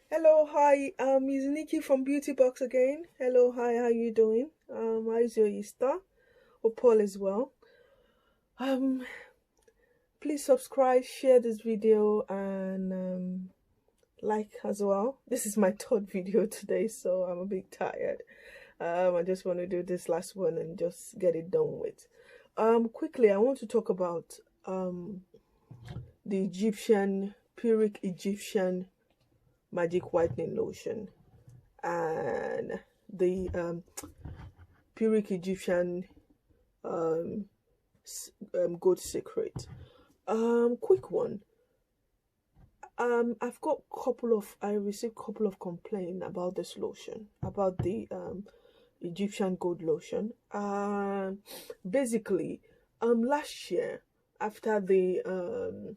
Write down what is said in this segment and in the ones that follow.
Hello, hi. It's Nikki from Beauty Box again. Hello, hi. How you doing? How's your Easter? Hope all is well. Um, please subscribe, share this video, and like as well. This is my third video today, so I'm a bit tired. I just want to do this last one and just get it done with. Quickly, I want to talk about the Puric Egyptian magic whitening lotion and the Puric Egyptian um, goat secret. Quick one. I received couple of complaints about this lotion, about the Egyptian gold lotion. Basically, last year after the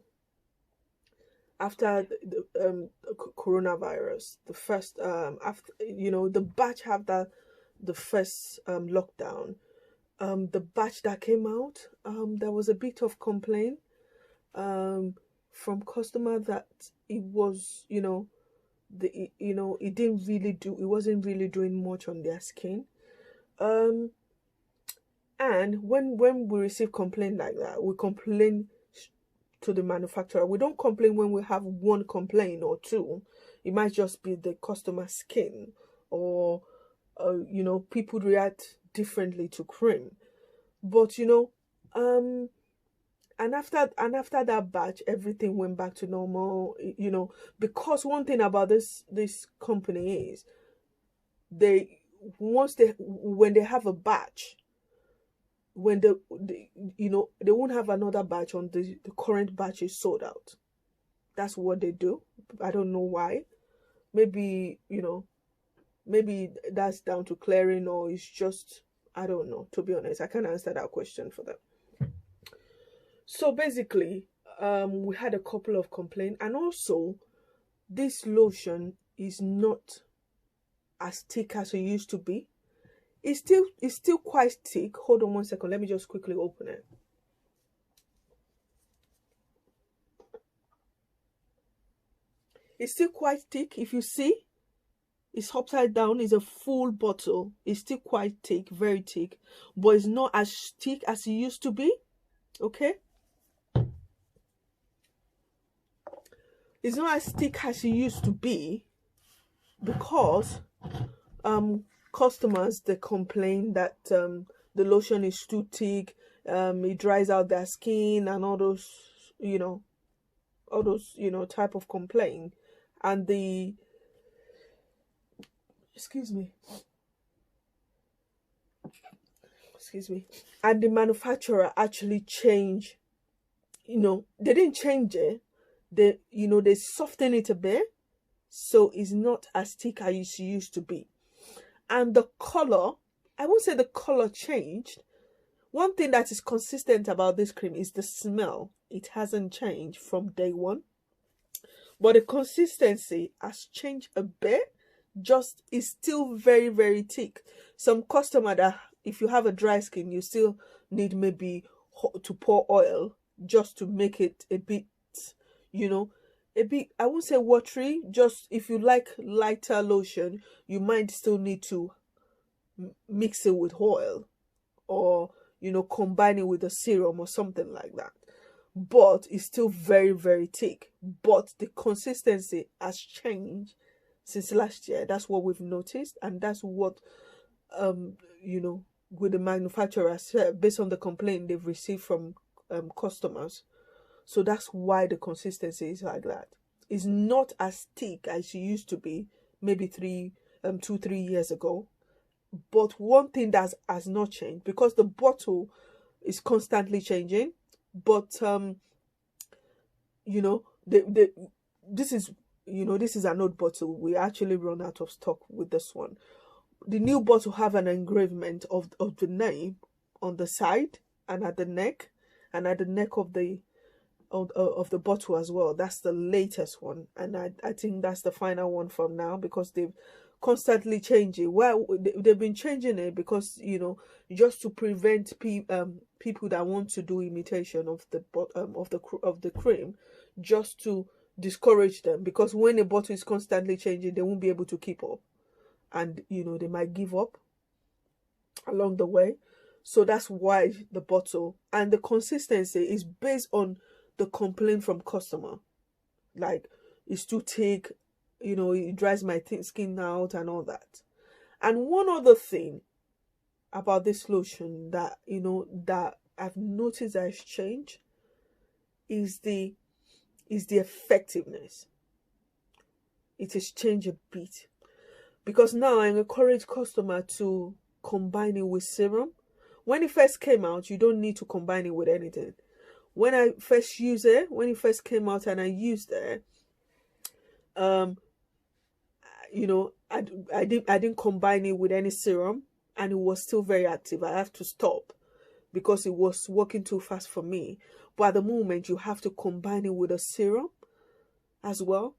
coronavirus, the first after the batch after the first lockdown, the batch that came out, there was a bit of complaint um from customer that it was it wasn't really doing much on their skin. um and when we receive complaint like that, we complain to the manufacturer. We don't complain when we have one complaint or two. It might just be the customer skin, or people react differently to cream. But and after that batch, everything went back to normal. Because one thing about this company is, they once they when they have a batch, when they won't have another batch on the current batch is sold out. That's what they do. I don't know why. Maybe maybe that's down to clearing, or it's just, I don't know. To be honest, I can't answer that question for them. So basically, we had a couple of complaints, and also this lotion is not as thick as it used to be. It's still quite thick. Hold on one second. Let me just quickly open it. It's still quite thick. If you see, it's upside down. It's a full bottle. It's still quite thick, very thick, but it's not as thick as it used to be. Okay, it's not as thick as it used to be because customers, they complain that the lotion is too thick. It dries out their skin, and all those type of complaint. And the excuse me excuse me and the manufacturer actually changed. They didn't change it. They soften it a bit, so it's not as thick as it used to be. And the color, I won't say the color changed. One thing that is consistent about this cream is the smell. It hasn't changed from day one, but the consistency has changed a bit. Just, is still very, very thick. Some customer that, if you have a dry skin, you still need maybe to pour oil just to make it a bit, I won't say watery. Just, if you like lighter lotion, you might still need to mix it with oil, or combine it with a serum or something like that. But it's still very, very thick. But the consistency has changed since last year. That's what we've noticed, and that's what um with the manufacturers, based on the complaint they've received from customers. So that's why the consistency is like that. It's not as thick as it used to be, maybe 2-3 years ago. But one thing that has not changed, because the bottle is constantly changing. But you know the this is this is an old bottle. We actually run out of stock with this one. The new bottle have an engravement of the name on the side, and at the neck, and at the neck of the bottle as well. That's the latest one, and I think that's the final one from now, because they've constantly changing. Well, they've been changing it because just to prevent people that want to do imitation of the cream, just to discourage them, because when a bottle is constantly changing, they won't be able to keep up, and they might give up along the way. So that's why the bottle and the consistency is based on the complaint from customer. Like, it's too thick, it dries my skin out and all that. And one other thing about this lotion that that I've noticed that has changed is the effectiveness. It has changed a bit, because now I encourage customer to combine it with serum. When it first came out, you don't need to combine it with anything. When I first used it, when it first came out and I used it, I didn't combine it with any serum, and it was still very active. I have to stop because it was working too fast for me. But at the moment, you have to combine it with a serum as well.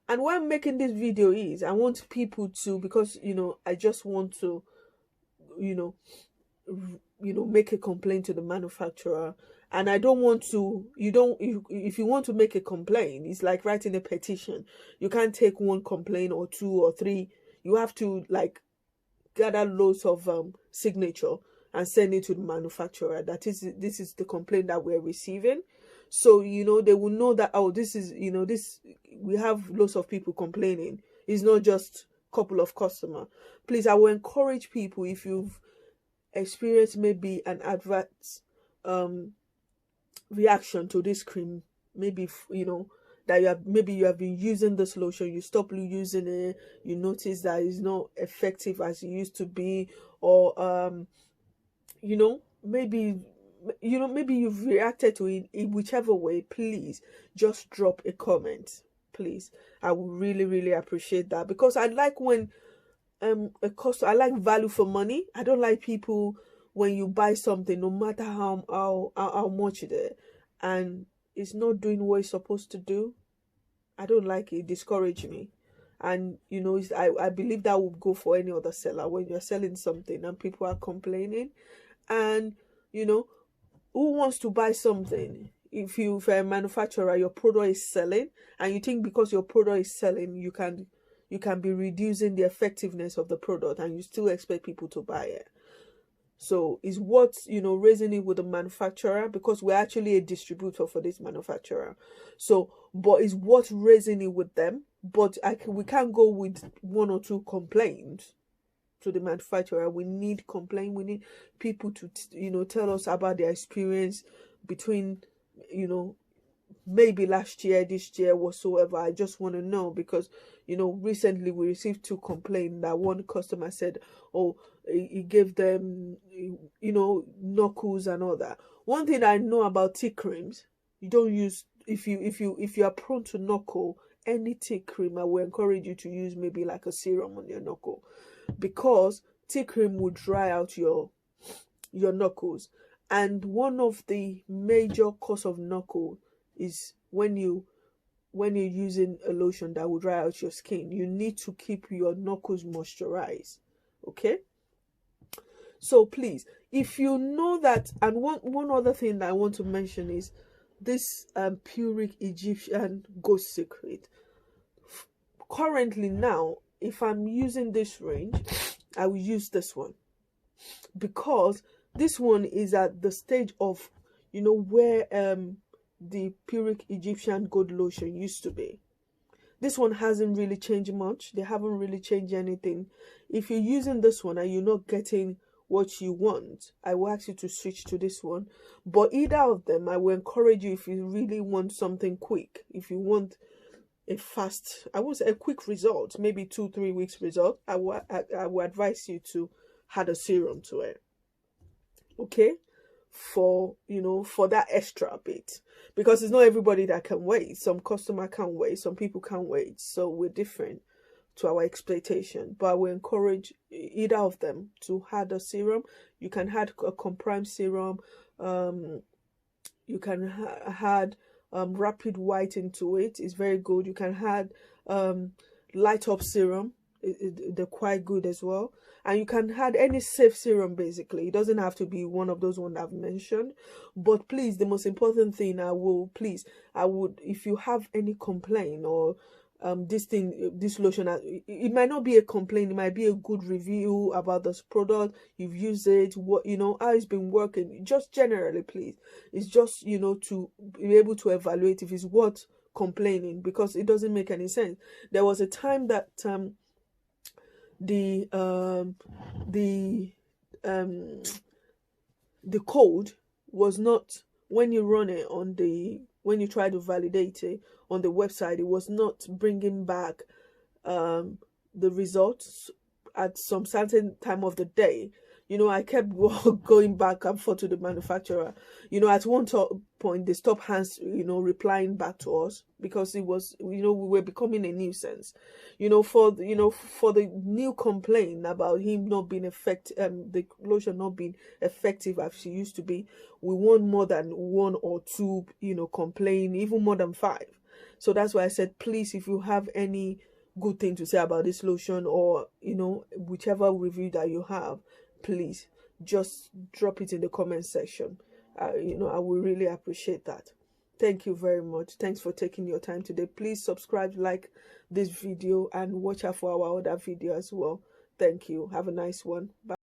And why I'm making this video is I want people to, because I just want to make a complaint to the manufacturer. And I don't want to, if you want to make a complaint, it's like writing a petition. You can't take one complaint or two or three. You have to gather loads of signature and send it to the manufacturer. This is the complaint that we're receiving. So, they will know that, oh, this is, we have lots of people complaining. It's not just a couple of customers. Please, I will encourage people, if you've experienced maybe an adverse reaction to this cream, maybe that you have been using this lotion, you stop using it, you notice that it's not effective as it used to be, or maybe you've reacted to it in whichever way. Please just drop a comment, please. I would really, really appreciate that, because I like when I like value for money. I don't like people when you buy something, no matter how much it is, and it's not doing what it's supposed to do. I don't like it. It discourages me. And I believe that would go for any other seller. When you're selling something and people are complaining, and who wants to buy something? If you're a manufacturer, your product is selling, and you think because your product is selling, you can be reducing the effectiveness of the product, and you still expect people to buy it. So it's worth raising it with the manufacturer, because we're actually a distributor for this manufacturer. So, but it's worth raising it with them. But we can't go with one or two complaints to the manufacturer. We need complaint. We need people to tell us about their experience between maybe last year, this year, whatsoever. I just want to know, because recently we received 2 complaints that one customer said, oh, he gave them knuckles and all that. One thing I know about tea creams, you don't use, if you are prone to knuckle, any tea cream, I will encourage you to use maybe like a serum on your knuckle, because tea cream will dry out your knuckles. And one of the major cause of knuckle is when you're using a lotion that will dry out your skin. You need to keep your knuckles moisturized. Okay? So please, if you know that, and one other thing that I want to mention is this Puric Egyptian Ghost Secret. Currently now, if I'm using this range, I will use this one, because this one is at the stage of where the Puric Egyptian Gold Lotion used to be. This one hasn't really changed much. They haven't really changed anything. If you're using this one and you're not getting what you want, I will ask you to switch to this one. But either of them, I will encourage you, if you really want something quick, if you want a fast, I won't say a quick result, maybe 2-3 weeks result, I will advise you to add a serum to it. Okay? For that extra bit, because it's not everybody that can wait. Some customer can't wait, some people can't wait, so we're different to our expectation. But we encourage either of them to add a serum. You can add a comprime serum, you can add rapid white into it. It's very good. You can add light up serum. they're quite good as well. And you can add any safe serum. Basically, it doesn't have to be one of those ones I've mentioned. But please, the most important thing, I would, if you have any complaint, or this lotion, it might not be a complaint, it might be a good review about this product, you've used it, what, how it's been working, just generally, please. It's just, to be able to evaluate if it's worth complaining, because it doesn't make any sense. There was a time that the code was not, when you run it on when you try to validate it on the website, it was not bringing back the results at some certain time of the day. I kept going back and forth to the manufacturer. At one point they stopped replying back to us, because it was, we were becoming a nuisance. For the new complaint about him not being effective, the lotion not being effective as she used to be, we want more than one or two, complain, even more than 5. So that's why I said, please, if you have any good thing to say about this lotion, or whichever review that you have, please just drop it in the comment section. I will really appreciate that. Thank you very much. Thanks for taking your time today. Please subscribe, like this video, and watch out for our other video as well. Thank you. Have a nice one. Bye.